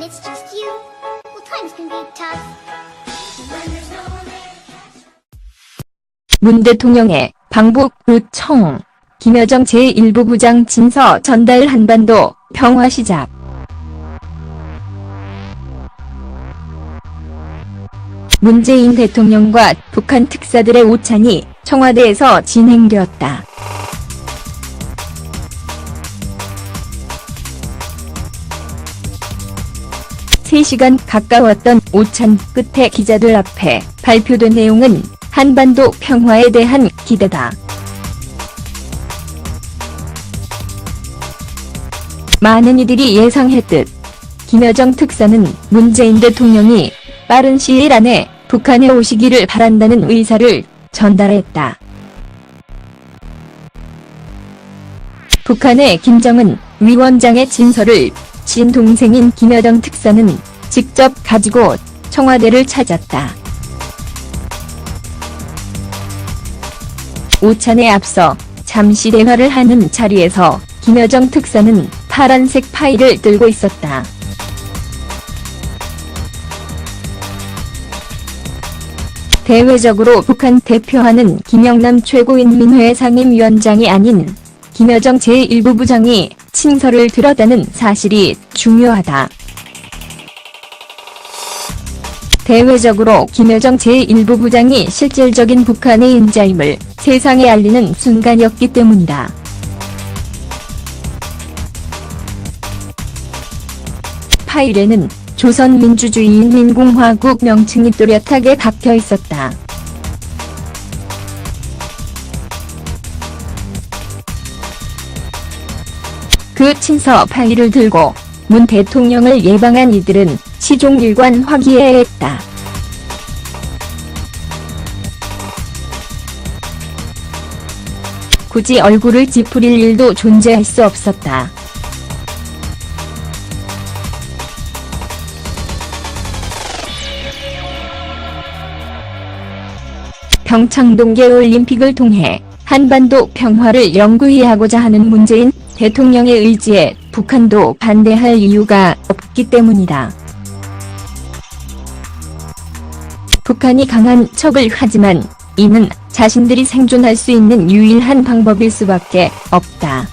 it's just you, well, times can be tough. When there's no one there. 문 대통령의 방북 요청, 김여정 제1부 부장 친서 전달 한반도 평화 시작. 문재인 대통령과 북한 특사들의 오찬이 청와대에서 진행되었다. (3시간) 가까웠던 오찬 끝에 기자들 앞에 발표된 내용은 한반도 평화에 대한 기대다. 많은 이들이 예상했듯 김여정 특사는 문재인 대통령이 빠른 시일 안에 북한에 오시기를 바란다는 의사를 전달했다. 북한의 김정은 위원장의 친서를 친동생인 김여정 특사는 직접 가지고 청와대를 찾았다. 오찬에 앞서 잠시 대화를 하는 자리에서 김여정 특사는 파란색 파일을 들고 있었다. 대외적으로 북한 대표하는 김영남 최고인민회 상임위원장이 아닌 김여정 제1부 부장이 친서를 들었다는 사실이 중요하다. 대외적으로 김여정 제1부 부장이 실질적인 북한의 인자임을 세상에 알리는 순간이었기 때문이다. 파일에는 조선민주주의인민공화국 명칭이 또렷하게 박혀 있었다. 그 친서 파일을 들고 문 대통령을 예방한 이들은 시종일관 화기애애했다. 굳이 얼굴을 찌푸릴 일도 존재할 수 없었다. 평창 동계올림픽을 통해 한반도 평화를 영구히 하고자 하는 문재인 대통령의 의지에 북한도 반대할 이유가 없기 때문이다. 북한이 강한 척을 하지만 이는 자신들이 생존할 수 있는 유일한 방법일 수밖에 없다.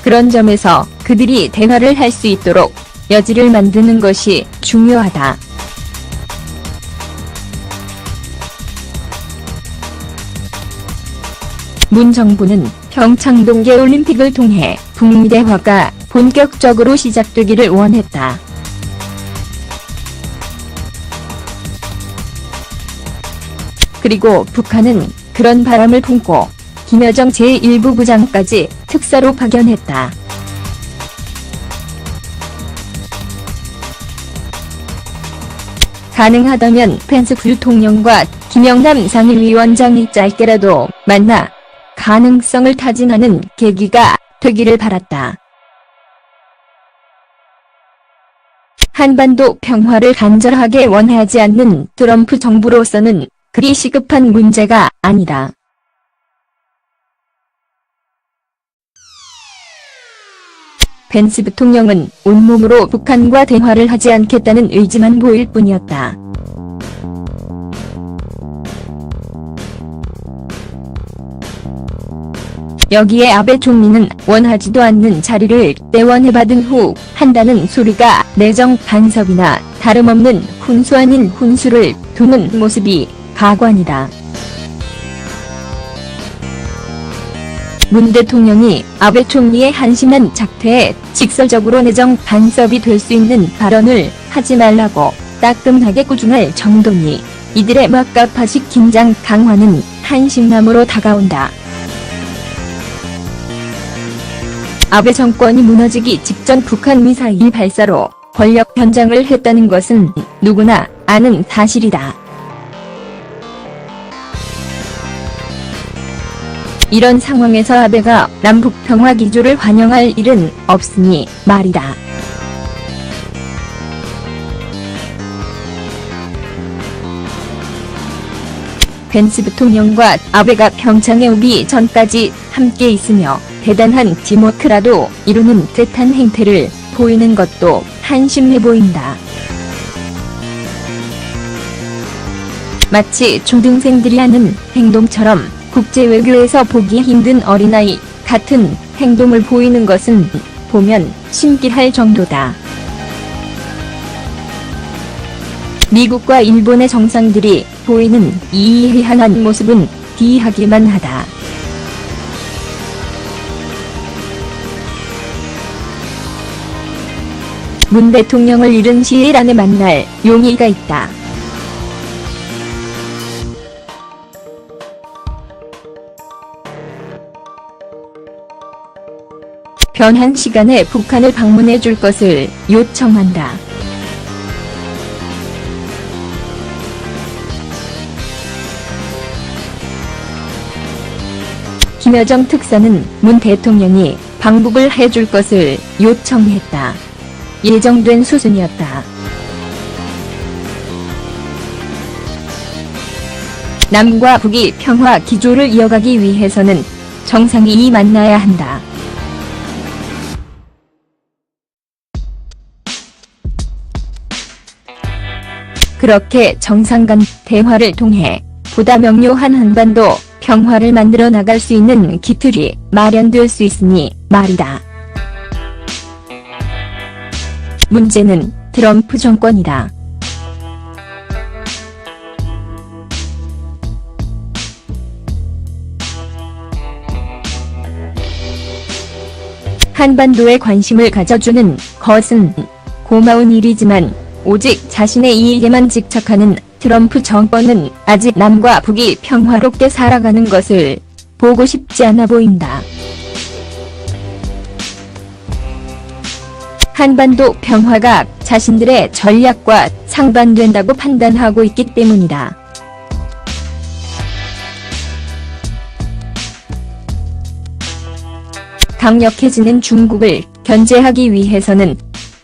그런 점에서 그들이 대화를 할 수 있도록 여지를 만드는 것이 중요하다. 문 정부는 평창 동계올림픽을 통해 북미 대화가 본격적으로 시작되기를 원했다. 그리고 북한은 그런 바람을 품고 김여정 제1부 부장까지 특사로 파견했다. 가능하다면 펜스 부통령과 김영남 상임위원장이 짧게라도 만나 가능성을 타진하는 계기가 되기를 바랐다. 한반도 평화를 간절하게 원하지 않는 트럼프 정부로서는 그리 시급한 문제가 아니다. 펜스 부통령은 온몸으로 북한과 대화를 하지 않겠다는 의지만 보일 뿐이었다. 여기에 아베 총리는 원하지도 않는 자리를 떼원해받은 후 한다는 소리가 내정 간섭이나 다름없는 훈수 아닌 훈수를 두는 모습이 가관이다. 문 대통령이 아베 총리의 한심한 작태에 직설적으로 내정 간섭이 될 수 있는 발언을 하지 말라고 따끔하게 꾸중할 정도니 이들의 막가파식 긴장 강화는 한심함으로 다가온다. 아베 정권이 무너지기 직전 북한 미사일 발사로 권력 변장을 했다는 것은 누구나 아는 사실이다. 이런 상황에서 아베가 남북 평화 기조를 환영할 일은 없으니 말이다. 펜스 부통령과 아베가 평창에 오기 전까지 함께 있으며 대단한 팀워크라도 이루는 듯한 행태를 보이는 것도 한심해 보인다. 마치 초등생들이 하는 행동처럼 국제외교에서 보기 힘든 어린아이 같은 행동을 보이는 것은 보면 신기할 정도다. 미국과 일본의 정상들이 보이는 이희한한 모습은 비하기만 하다. 문 대통령을 이른 시일 안에 만날 용의가 있다. 변한 시간에 북한을 방문해 줄 것을 요청한다. 김여정 특사는 문 대통령이 방북을 해줄 것을 요청했다. 예정된 수순이었다. 남과 북이 평화 기조를 이어가기 위해서는 정상이 만나야 한다. 그렇게 정상 간 대화를 통해 보다 명료한 한반도 평화를 만들어 나갈 수 있는 기틀이 마련될 수 있으니 말이다. 문제는 트럼프 정권이다. 한반도에 관심을 가져주는 것은 고마운 일이지만 오직 자신의 이익에만 집착하는 트럼프 정권은 아직 남과 북이 평화롭게 살아가는 것을 보고 싶지 않아 보인다. 한반도 평화가 자신들의 전략과 상반된다고 판단하고 있기 때문이다. 강력해지는 중국을 견제하기 위해서는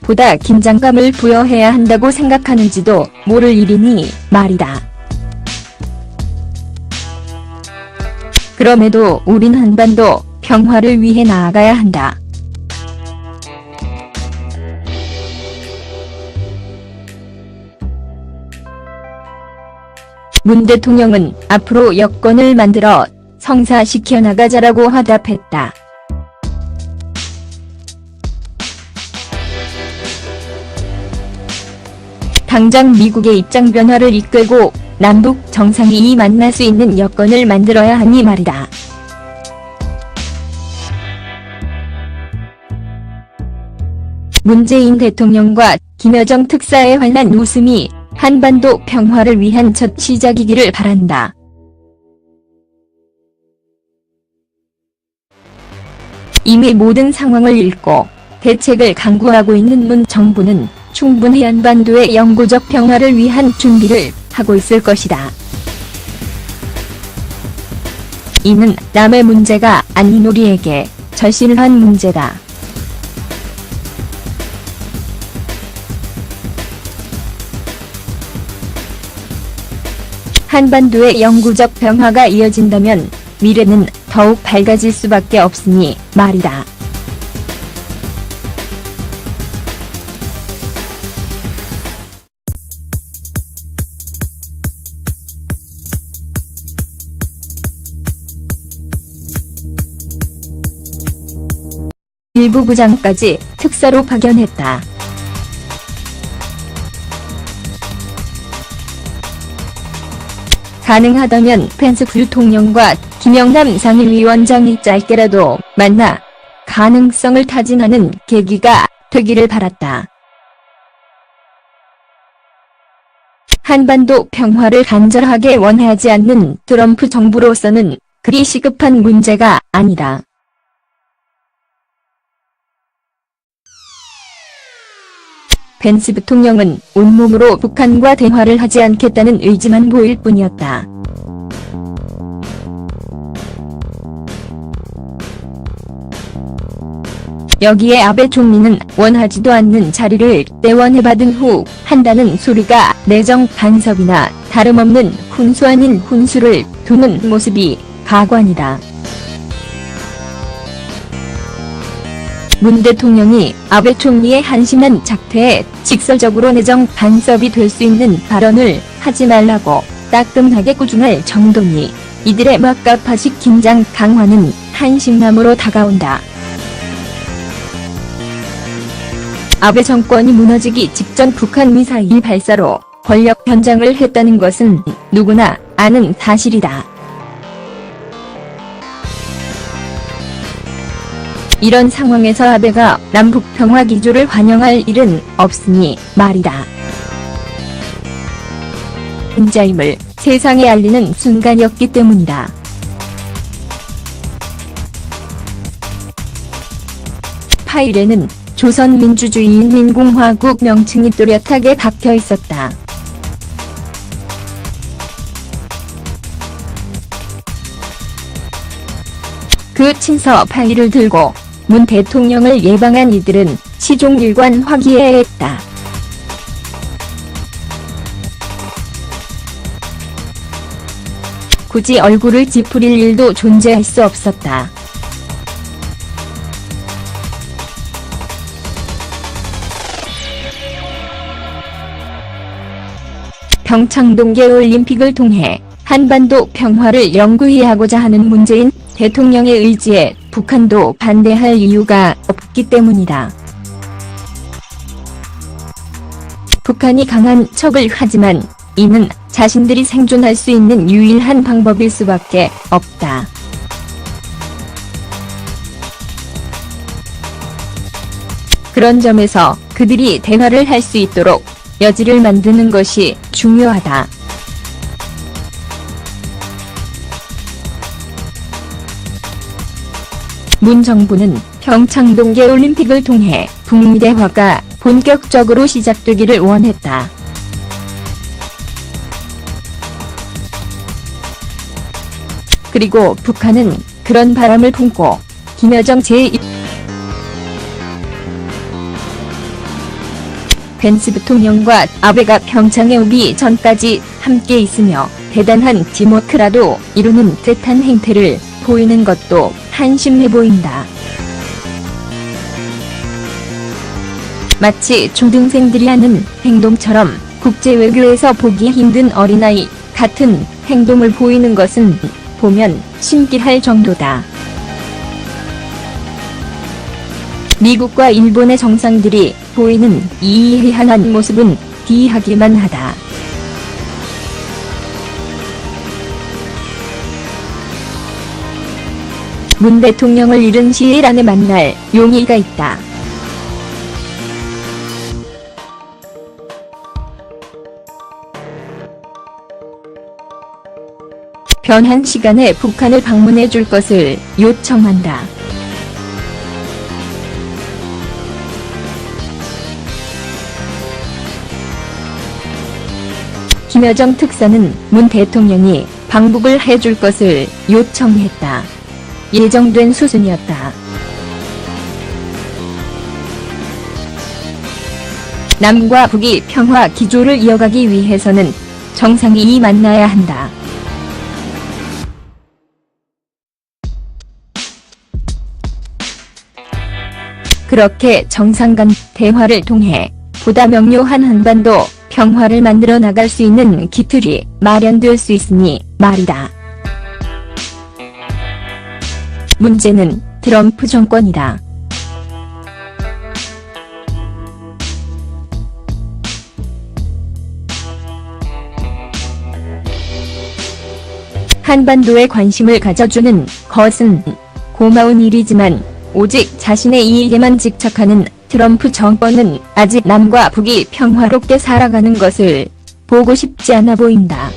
보다 긴장감을 부여해야 한다고 생각하는지도 모를 일이니 말이다. 그럼에도 우린 한반도 평화를 위해 나아가야 한다. 문 대통령은 앞으로 여권을 만들어 성사시켜 나가자라고 화답했다. 당장 미국의 입장 변화를 이끌고 남북 정상이 만날 수 있는 여건을 만들어야 하니 말이다. 문재인 대통령과 김여정 특사의 환한 웃음이 한반도 평화를 위한 첫 시작이기를 바란다. 이미 모든 상황을 읽고 대책을 강구하고 있는 문 정부는 충분히 한반도의 영구적 평화를 위한 준비를 하고 있을 것이다. 이는 남의 문제가 아닌 우리에게 절실한 문제다. 한반도의 영구적 평화가 이어진다면 미래는 더욱 밝아질 수밖에 없으니 말이다. 일부 부장까지 특사로 파견했다. 가능하다면 펜스 부통령과 김영남 상임위원장이 짧게라도 만나 가능성을 타진하는 계기가 되기를 바랐다. 한반도 평화를 간절하게 원하지 않는 트럼프 정부로서는 그리 시급한 문제가 아니다. 펜스 부통령은 온몸으로 북한과 대화를 하지 않겠다는 의지만 보일 뿐이었다. 여기에 아베 총리는 원하지도 않는 자리를 내원해받은 후 한다는 소리가 내정 간섭이나 다름없는 훈수 아닌 훈수를 두는 모습이 가관이다. 문 대통령이 아베 총리의 한심한 작태에 직설적으로 내정 간섭이 될 수 있는 발언을 하지 말라고 따끔하게 꾸중할 정도니 이들의 막가파식 긴장 강화는 한심함으로 다가온다. 아베 정권이 무너지기 직전 북한 미사일 발사로 권력 변장을 했다는 것은 누구나 아는 사실이다. 이런 상황에서 아베가 남북 평화 기조를 환영할 일은 없으니 말이다. 인자임을 세상에 알리는 순간이었기 때문이다. 파일에는 조선민주주의인민공화국 명칭이 뚜렷하게 박혀 있었다. 그 친서 파일을 들고 문 대통령을 예방한 이들은 시종일관 화기애애했다. 굳이 얼굴을 찌푸릴 일도 존재할 수 없었다. 평창 동계올림픽을 통해 한반도 평화를 영구히 하고자 하는 문재인 대통령의 의지에 북한도 반대할 이유가 없기 때문이다. 북한이 강한 척을 하지만 이는 자신들이 생존할 수 있는 유일한 방법일 수밖에 없다. 그런 점에서 그들이 대화를 할 수 있도록 여지를 만드는 것이 중요하다. 문 정부는 평창 동계올림픽을 통해 북미 대화가 본격적으로 시작되기를 원했다. 그리고 북한은 그런 바람을 품고 김여정 제1 펜스 부통령과 아베가 평창에 오기 전까지 함께 있으며 대단한 팀워크라도 이루는 듯한 행태를 보이는 것도 한심해 보인다. 마치 초등생들이 하는 행동처럼 국제외교에서 보기 힘든 어린아이 같은 행동을 보이는 것은 보면 신기할 정도다. 미국과 일본의 정상들이 보이는 이희한한 모습은 비하기만 하다. 문 대통령을 이른 시일 안에 만날 용의가 있다. 변한 시간에 북한을 방문해 줄 것을 요청한다. 김여정 특사는 문 대통령이 방북을 해줄 것을 요청했다. 예정된 수순이었다. 남과 북이 평화 기조를 이어가기 위해서는 정상이 만나야 한다. 그렇게 정상 간 대화를 통해 보다 명료한 한반도 평화를 만들어 나갈 수 있는 기틀이 마련될 수 있으니 말이다. 문제는 트럼프 정권이다. 한반도에 관심을 가져주는 것은 고마운 일이지만 오직 자신의 이익에만 집착하는 트럼프 정권은 아직 남과 북이 평화롭게 살아가는 것을 보고 싶지 않아 보인다.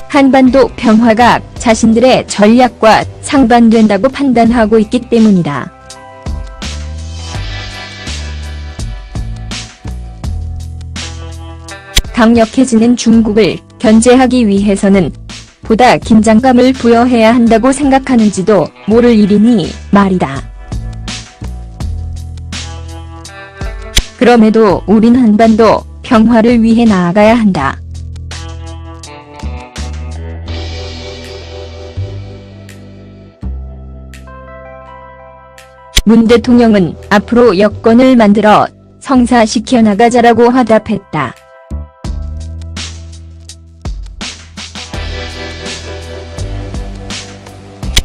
한반도 평화가 자신들의 전략과 상반된다고 판단하고 있기 때문이다. 강력해지는 중국을 견제하기 위해서는 보다 긴장감을 부여해야 한다고 생각하는지도 모를 일이니 말이다. 그럼에도 우린 한반도 평화를 위해 나아가야 한다. 문 대통령은 앞으로 여권을 만들어 성사시켜 나가자라고 화답했다.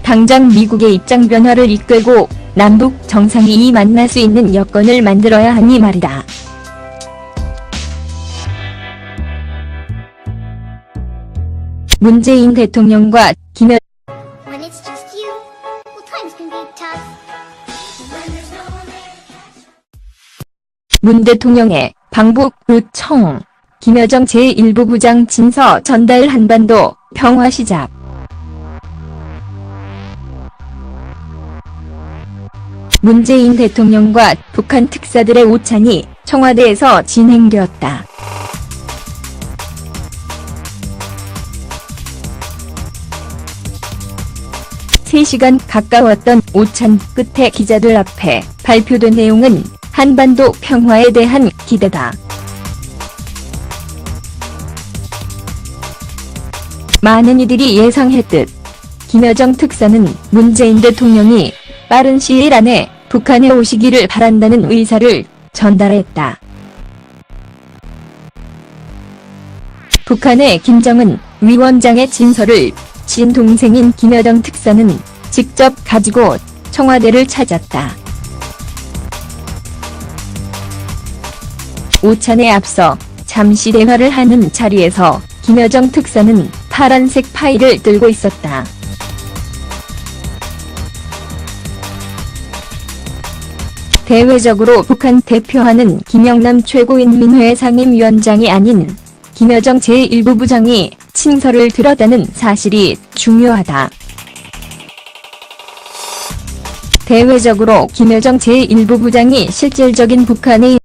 당장 미국의 입장 변화를 이끌고 남북 정상이 만날 수 있는 여건을 만들어야 하니 말이다. 문재인 대통령과 김여정 When it's just you, well, times can be tough. When there's no one there. 문 대통령의 방북 요청, 김여정 제1부부장 친서 전달 한반도 평화 시작. 문재인 대통령과 북한 특사들의 오찬이 청와대에서 진행되었다. (3시간) 가까웠던 오찬 끝에 기자들 앞에 발표된 내용은 한반도 평화에 대한 기대다. 많은 이들이 예상했듯 김여정 특사는 문재인 대통령이 빠른 시일 안에 북한에 오시기를 바란다는 의사를 전달했다. 북한의 김정은 위원장의 친서를 친동생인 김여정 특사는 직접 가지고 청와대를 찾았다. 오찬에 앞서 잠시 대화를 하는 자리에서 김여정 특사는 파란색 파일을 들고 있었다. 대외적으로 북한 대표하는 김영남 최고인민회 상임위원장이 아닌 김여정 제1부부장이 친서를 들었다는 사실이 중요하다. 대외적으로 김여정 제1부부장이 실질적인 북한의